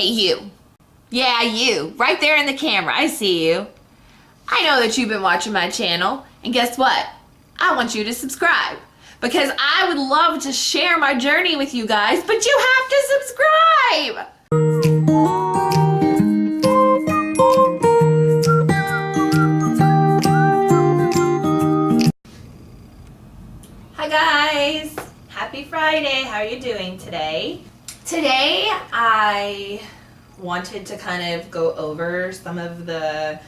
Hey, you. Yeah, you. Right there in the camera. I see you. I know that you've been watching my channel, and guess what? I want you to subscribe because I would love to share my journey with you guys, but you have to subscribe! Hi guys! Happy Friday! How are you doing today? Today I wanted to kind of go over some of the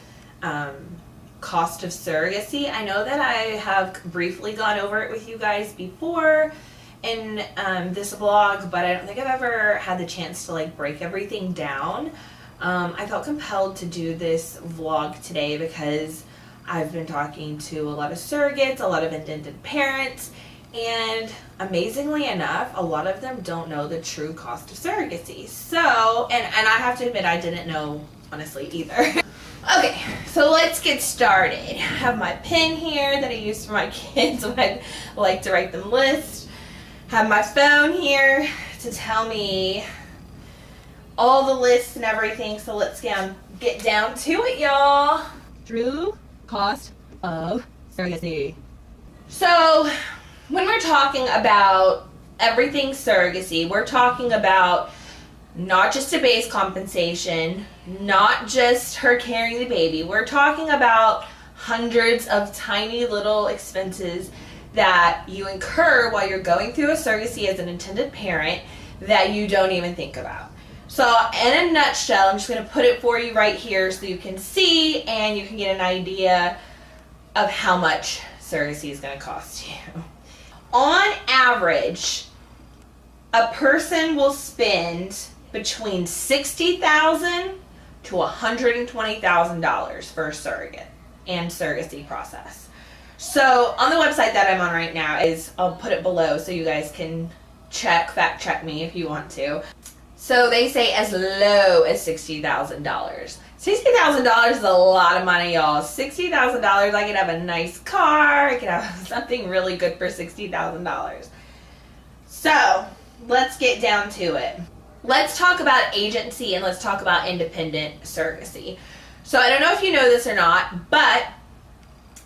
cost of surrogacy. I know that I have briefly gone over it with you guys before in this vlog, but I don't think I've ever had the chance to like break everything down. I felt compelled to do this vlog today because I've been talking to a lot of surrogates, a lot of intended parents, and amazingly enough, a lot of them don't know the true cost of surrogacy. So, and I have to admit I didn't know honestly either. Okay, so let's get started. I have my pen here that I use for my kids when I like to write them lists. Have my phone here to tell me all the lists and everything. So let's get down to it, y'all. True cost of surrogacy. So when we're talking about everything surrogacy, we're talking about not just a base compensation, not just her carrying the baby. We're talking about hundreds of tiny little expenses that you incur while you're going through a surrogacy as an intended parent that you don't even think about. So in a nutshell, I'm just going to put it for you right here so you can see and you can get an idea of how much surrogacy is going to cost you. On average, a person will spend between $60,000 to $120,000 for a surrogate and surrogacy process. So on the website that I'm on right now I'll put it below so you guys can fact check me if you want to. So they say as low as $60,000. $60,000 is a lot of money, y'all. $60,000, I could have a nice car, I could have something really good for $60,000. So let's get down to it. Let's talk about agency and let's talk about independent surrogacy. So I don't know if you know this or not, but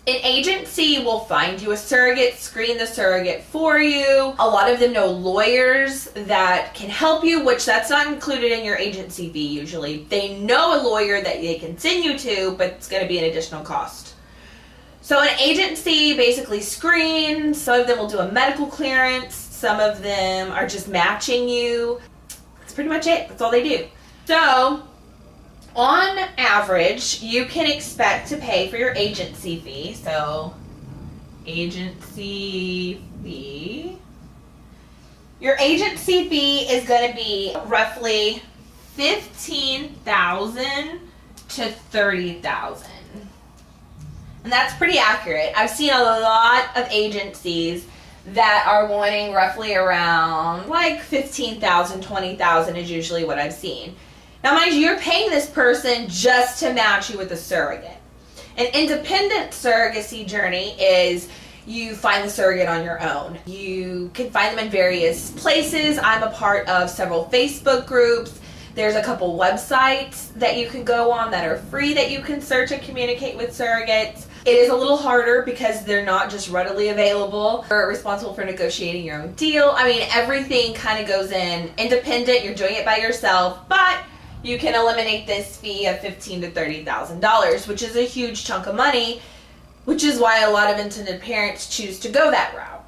an agency will find you a surrogate, screen the surrogate for you. A lot of them know lawyers that can help you, which that's not included in your agency fee usually. They know a lawyer that they can send you to, but it's going to be an additional cost. So an agency basically screens. Some of them will do a medical clearance. Some of them are just matching you. That's pretty much it. That's all they do. So on average, you can expect to pay for your agency fee. So, agency fee. Your agency fee is going to be roughly $15,000 to $30,000. And that's pretty accurate. I've seen a lot of agencies that are wanting roughly around like $15,000, $20,000 is usually what I've seen. Now, mind you, you're paying this person just to match you with a surrogate. An independent surrogacy journey is you find the surrogate on your own. You can find them in various places. I'm a part of several Facebook groups. There's a couple websites that you can go on that are free that you can search and communicate with surrogates. It is a little harder because they're not just readily available. You're responsible for negotiating your own deal. I mean, everything kind of goes in independent. You're doing it by yourself, but you can eliminate this fee of $15,000 to $30,000, which is a huge chunk of money, which is why a lot of intended parents choose to go that route.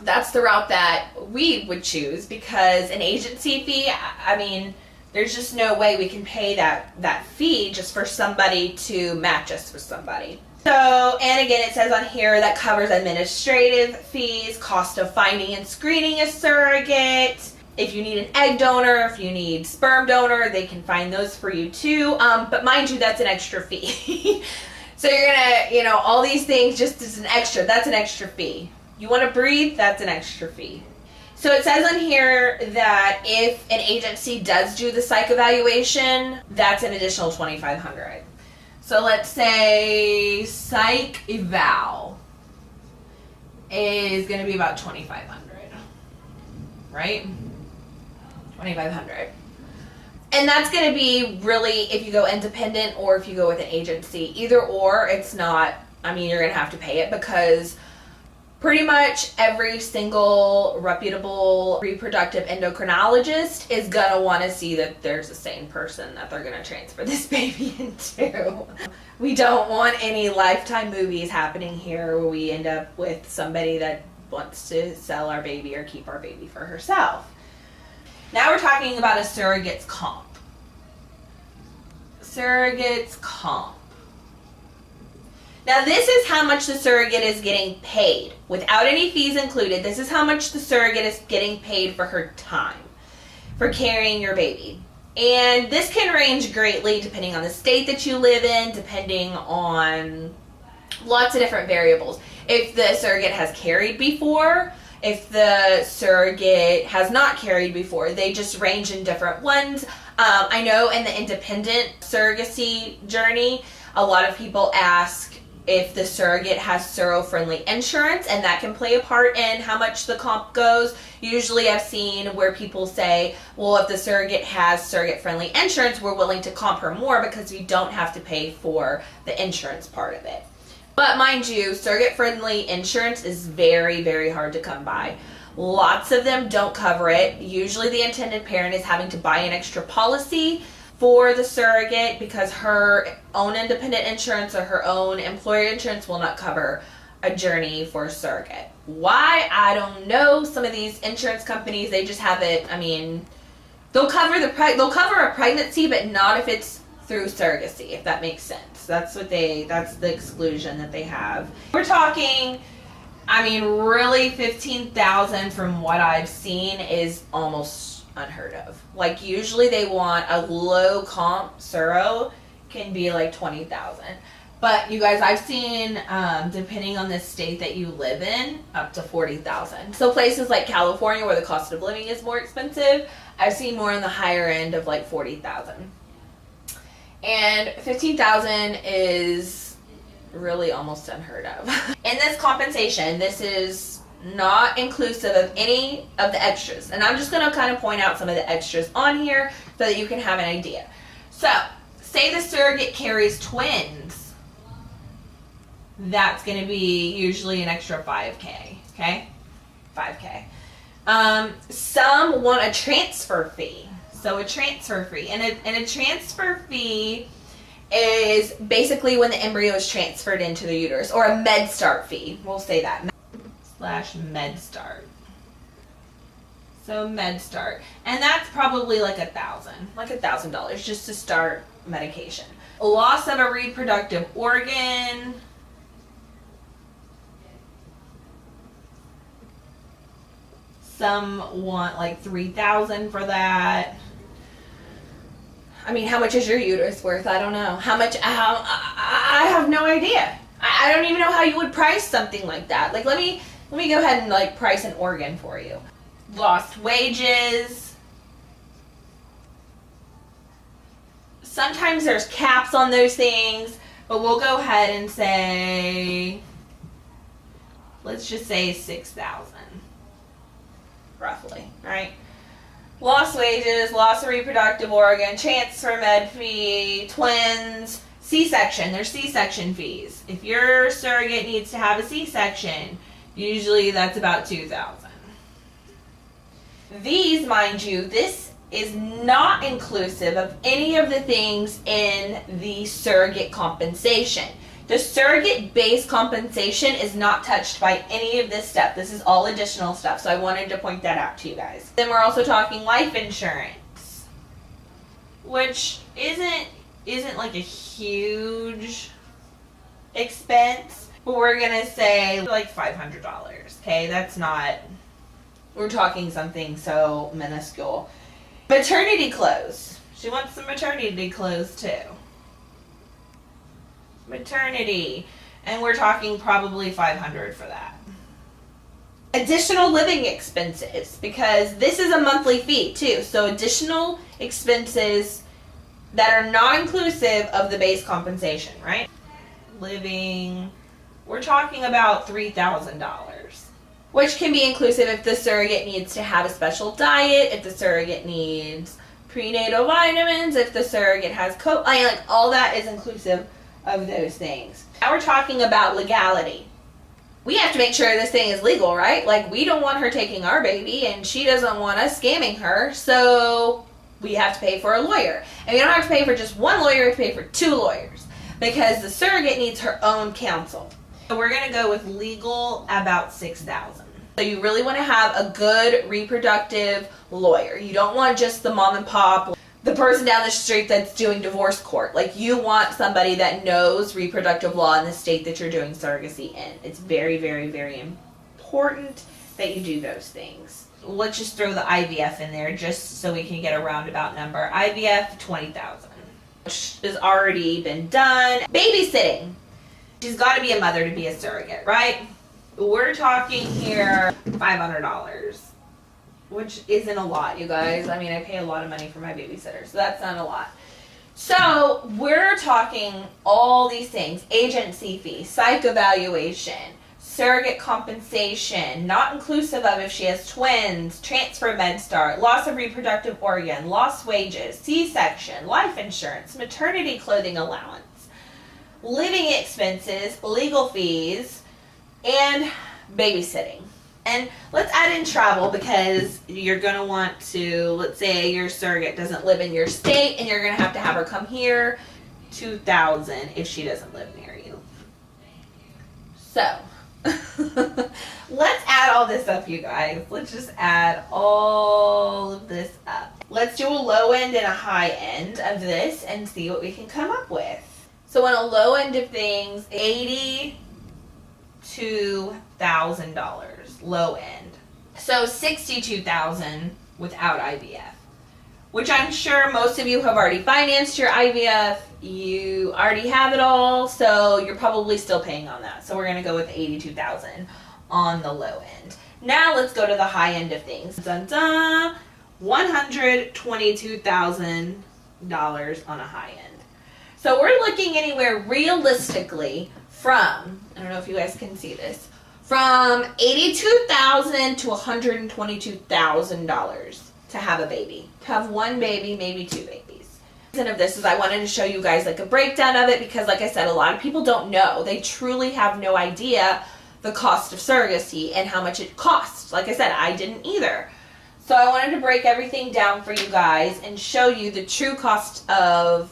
That's the route that we would choose because an agency fee, I mean, there's just no way we can pay that fee just for somebody to match us with somebody. So, and again, it says on here that covers administrative fees, cost of finding and screening a surrogate. If you need an egg donor, if you need sperm donor, they can find those for you too. But mind you, that's an extra fee. So you're gonna, all these things just as an extra, that's an extra fee. You wanna breathe, that's an extra fee. So it says on here that if an agency does do the psych evaluation, that's an additional $2,500. So let's say psych eval is gonna be about $2,500, right? $2,500. And that's going to be really if you go independent or if you go with an agency. Either or, it's not, I mean, you're going to have to pay it, because pretty much every single reputable reproductive endocrinologist is going to want to see that there's a sane person that they're going to transfer this baby into. We don't want any Lifetime movies happening here where we end up with somebody that wants to sell our baby or keep our baby for herself. Now we're talking about a surrogate's comp. Surrogate's comp. Now this is how much the surrogate is getting paid. Without any fees included, this is how much the surrogate is getting paid for her time, for carrying your baby. And this can range greatly depending on the state that you live in, depending on lots of different variables. If the surrogate has carried before, if the surrogate has not carried before, they just range in different ones. I know in the independent surrogacy journey, a lot of people ask if the surrogate has surro-friendly insurance, and that can play a part in how much the comp goes. Usually I've seen where people say, well, if the surrogate has surrogate-friendly insurance, we're willing to comp her more because we don't have to pay for the insurance part of it. But mind you, surrogate-friendly insurance is very, very hard to come by. Lots of them don't cover it. Usually the intended parent is having to buy an extra policy for the surrogate because her own independent insurance or her own employer insurance will not cover a journey for a surrogate. Why? I don't know. Some of these insurance companies, they just have it, I mean, they'll cover a pregnancy, but not if it's through surrogacy, if that makes sense. That's the exclusion that they have. We're talking, I mean, really $15,000 from what I've seen is almost unheard of. Like usually they want a low comp surro can be like $20,000. But you guys, I've seen, depending on the state that you live in, up to $40,000. So places like California where the cost of living is more expensive, I've seen more on the higher end of like $40,000. And $15,000 is really almost unheard of. In this compensation, this is not inclusive of any of the extras. And I'm just going to kind of point out some of the extras on here so that you can have an idea. So, say the surrogate carries twins. That's going to be usually an extra $5K, okay? $5K. Some want a transfer fee. So a transfer fee. And a transfer fee is basically when the embryo is transferred into the uterus, or a med start fee. We'll say that. /med start. So med start. And that's probably like $1,000 just to start medication. Loss of a reproductive organ. Some want like $3,000 for that. I mean, how much is your uterus worth? I don't know. I have no idea. I don't even know how you would price something like that. Like, let me go ahead and like price an organ for you. Lost wages. Sometimes there's caps on those things, but we'll go ahead and say, let's just say $6,000, roughly, right? Lost wages, loss of reproductive organ, transfer med fee, twins, C-section. There's C-section fees. If your surrogate needs to have a C-section, usually that's about $2,000. These, mind you, this is not inclusive of any of the things in the surrogate compensation. The surrogate base compensation is not touched by any of this stuff. This is all additional stuff, so I wanted to point that out to you guys. Then we're also talking life insurance, which isn't like a huge expense, but we're gonna say like $500. Okay, that's not, we're talking something so minuscule. Maternity clothes. She wants some maternity clothes too. Maternity, and we're talking probably $500 for that. Additional living expenses, because this is a monthly fee too, so additional expenses that are not inclusive of the base compensation, right? Living, we're talking about $3,000, which can be inclusive if the surrogate needs to have a special diet, if the surrogate needs prenatal vitamins, if the surrogate has like all that is inclusive of those things. Now we're talking about legality. We have to make sure this thing is legal, right? Like, we don't want her taking our baby, and she doesn't want us scamming her, so we have to pay for a lawyer. And we don't have to pay for just one lawyer, we have to pay for 2 lawyers, because the surrogate needs her own counsel. So we're going to go with legal about $6,000. So you really want to have a good reproductive lawyer. You don't want just the mom and pop, the person down the street that's doing divorce court. Like, you want somebody that knows reproductive law in the state that you're doing surrogacy in. It's very, very, very important that you do those things. Let's just throw the IVF in there just so we can get a roundabout number. IVF, $20,000, which has already been done. Babysitting. She's got to be a mother to be a surrogate, right? We're talking here $500, which isn't a lot, you guys. I mean, I pay a lot of money for my babysitter, so that's not a lot. So we're talking all these things: agency fee, psych evaluation, surrogate compensation, not inclusive of if she has twins, transfer MedStar, loss of reproductive organ, lost wages, C-section, life insurance, maternity clothing allowance, living expenses, legal fees, and babysitting. And let's add in travel, because you're going to want to, let's say your surrogate doesn't live in your state and you're going to have her come here. $2,000 if she doesn't live near you. So let's add all this up, you guys. Let's just add all of this up. Let's do a low end and a high end of this and see what we can come up with. So on a low end of things, $82,000 low end. So $62,000 without IVF, which I'm sure most of you have already financed your IVF. You already have it all, so you're probably still paying on that. So we're going to go with $82,000 on the low end. Now let's go to the high end of things. Dun dun, $122,000 on a high end. So we're looking anywhere realistically from, I don't know if you guys can see this, from $82,000 to $122,000 to have a baby. To have one baby, maybe 2 babies. The reason of this is I wanted to show you guys like a breakdown of it, because like I said, a lot of people don't know. They truly have no idea the cost of surrogacy and how much it costs. Like I said, I didn't either. So I wanted to break everything down for you guys and show you the true cost of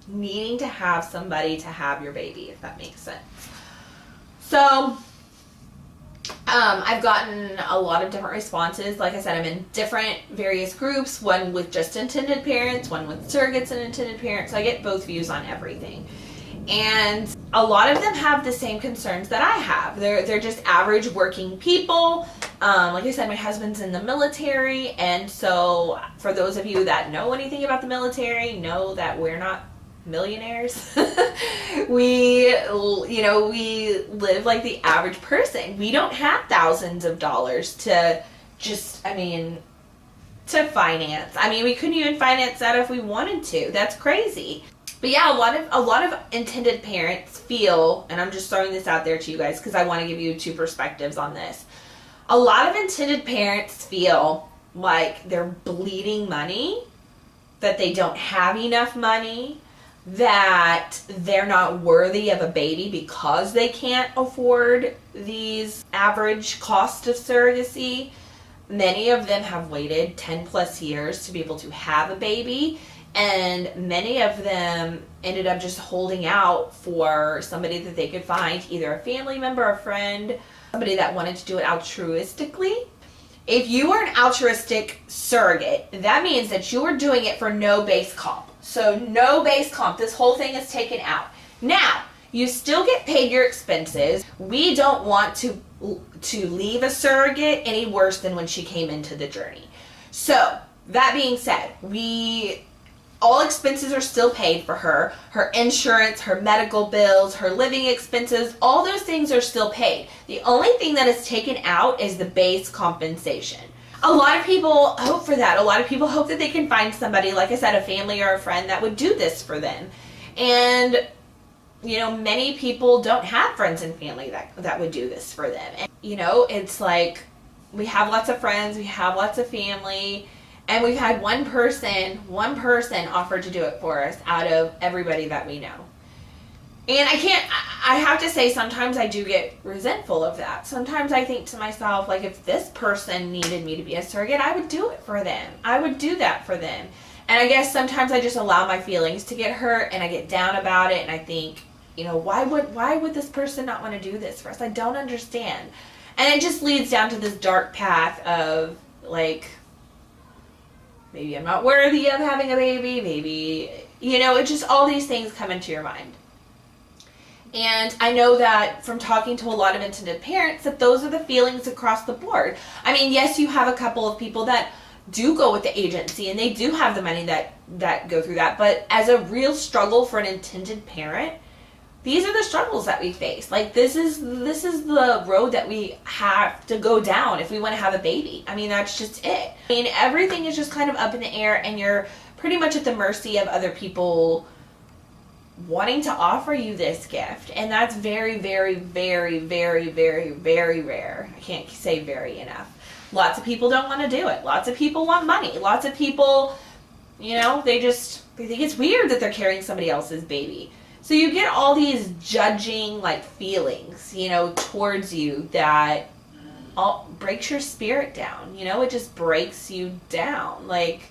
needing to have somebody to have your baby, if that makes sense. So I've gotten a lot of different responses. Like I said, I'm in different various groups, one with just intended parents, one with surrogates and intended parents. So I get both views on everything. And a lot of them have the same concerns that I have. They're just average working people. Like I said, my husband's in the military, and so for those of you that know anything about the military, know that we're not millionaires. we live like the average person. We don't have thousands of dollars to just, to finance. We couldn't even finance that if we wanted to. That's crazy. But yeah, a lot of intended parents feel, and I'm just throwing this out there to you guys because I want to give you 2 perspectives on this. A lot of intended parents feel like they're bleeding money, that they don't have enough money, that they're not worthy of a baby because they can't afford these average cost of surrogacy. Many of them have waited 10 plus years to be able to have a baby, and many of them ended up just holding out for somebody that they could find, either a family member, a friend, somebody that wanted to do it altruistically. If you are an altruistic surrogate, that means that you are doing it for no base comp. So no base comp. This whole thing is taken out. Now, you still get paid your expenses. We don't want to leave a surrogate any worse than when she came into the journey. So, that being said, all expenses are still paid for her. Her insurance, her medical bills, her living expenses, all those things are still paid. The only thing that is taken out is the base compensation. A lot of people hope for that. A lot of people hope that they can find somebody, like I said, a family or a friend that would do this for them. And, many people don't have friends and family that would do this for them. And, it's like we have lots of friends, we have lots of family, And we've had one person offer to do it for us out of everybody that we know. And I have to say, sometimes I do get resentful of that. Sometimes I think to myself, like, if this person needed me to be a surrogate, I would do it for them. I would do that for them. And I guess sometimes I just allow my feelings to get hurt and I get down about it and I think, you know, why would this person not want to do this for us? I don't understand. And it just leads down to this dark path of, like, maybe I'm not worthy of having a baby, maybe, you know, it just, all these things come into your mind. And I know that from talking to a lot of intended parents that those are the feelings across the board. I mean, yes, you have a couple of people that do go with the agency and they do have the money that go through that. But as a real struggle for an intended parent, these are the struggles that we face. Like, this is the road that we have to go down if we want to have a baby. I mean, that's just it. I mean, everything is just kind of up in the air and you're pretty much at the mercy of other people wanting to offer you this gift. And that's very, very, very, very, very, very rare. I can't say very enough. Lots of people don't want to do it. Lots of people want money. Lots of people, you know, they think it's weird that they're carrying somebody else's baby. So you get all these judging, like, feelings, you know, towards you that all breaks your spirit down. You know, it just breaks you down. Like,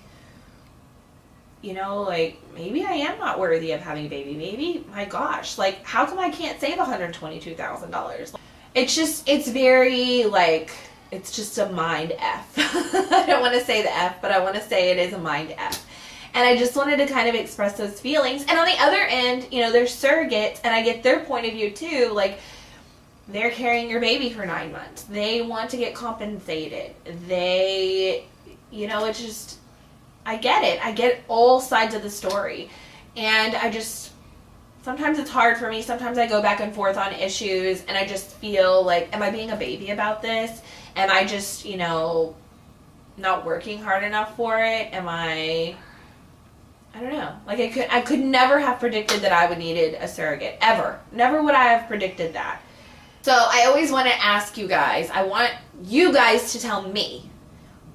you know, like, maybe I am not worthy of having a baby. Maybe, my gosh, like, how come I can't save $122,000? It's very, like, it's just a mind F. I don't want to say the F, but I want to say it is a mind F. And I just wanted to kind of express those feelings. And on the other end, you know, there's surrogates, and I get their point of view too. Like, they're carrying your baby for 9 months. They want to get compensated. They, you know, it's just, I get it. I get all sides of the story. And I just, sometimes it's hard for me. Sometimes I go back and forth on issues, and I just feel like, am I being a baby about this? Am I just, you know, not working hard enough for it? Am I don't know. Like, I could never have predicted that I would needed a surrogate. Ever. Never would I have predicted that. So I always want to ask you guys, I want you guys to tell me,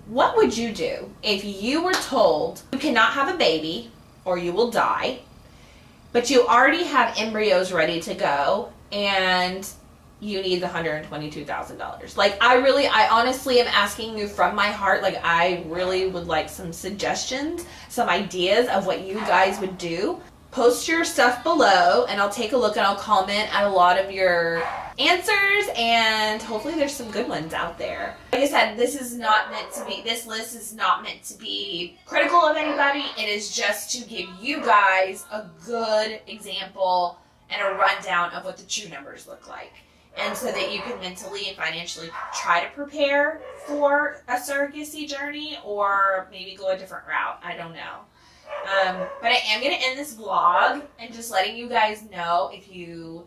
what would you do if you were told you cannot have a baby or you will die, but you already have embryos ready to go and you need the $122,000. Like, I honestly am asking you from my heart. Like, I really would like some suggestions, some ideas of what you guys would do. Post your stuff below and I'll take a look and I'll comment at a lot of your answers, and hopefully there's some good ones out there. Like I said, this list is not meant to be critical of anybody. It is just to give you guys a good example and a rundown of what the true numbers look like. And so that you can mentally and financially try to prepare for a surrogacy journey or maybe go a different route. I don't know. But I am going to end this vlog and just letting you guys know, if you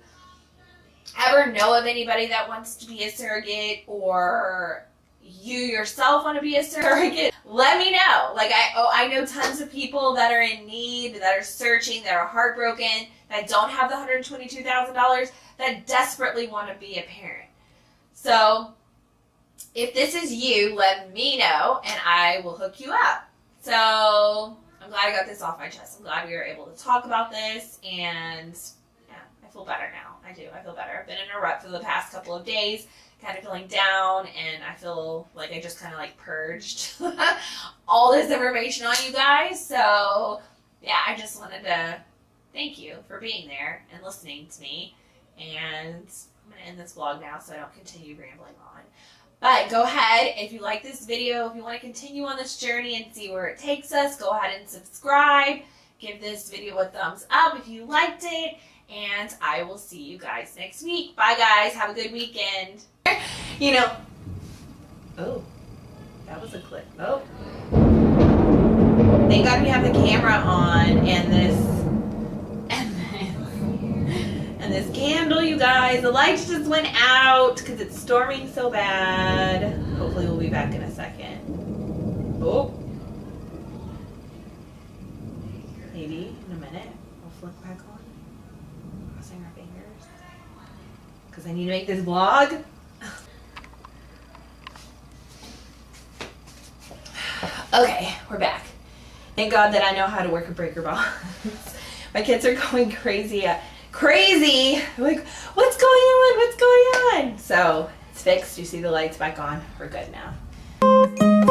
ever know of anybody that wants to be a surrogate or you yourself want to be a surrogate, let me know. Like, I know tons of people that are in need, that are searching, that are heartbroken, that don't have the $122,000, that desperately want to be a parent. So if this is you, let me know and I will hook you up. So I'm glad I got this off my chest. I'm glad we were able to talk about this, and yeah, I feel better now. I do. I feel better. I've been in a rut for the past couple of days, kind of feeling down, and I feel like I just kind of like purged all this information on you guys. So yeah, I just wanted to thank you for being there and listening to me. And I'm going to end this vlog now so I don't continue rambling on. But go ahead, if you like this video, if you want to continue on this journey and see where it takes us, go ahead and subscribe. Give this video a thumbs up if you liked it. And I will see you guys next week. Bye, guys. Have a good weekend. You know. Oh, that was a clip. Oh. Thank God we have the camera on and this candle, you guys. The lights just went out because it's storming so bad. Hopefully we'll be back in a second. Oh. Maybe in a minute we'll flip back on. Crossing our fingers. Because I need to make this vlog. Okay, we're back. Thank God that I know how to work a breaker box. My kids are going crazy. Crazy! Like, what's going on? What's going on? So, it's fixed. You see the lights back on. We're good now.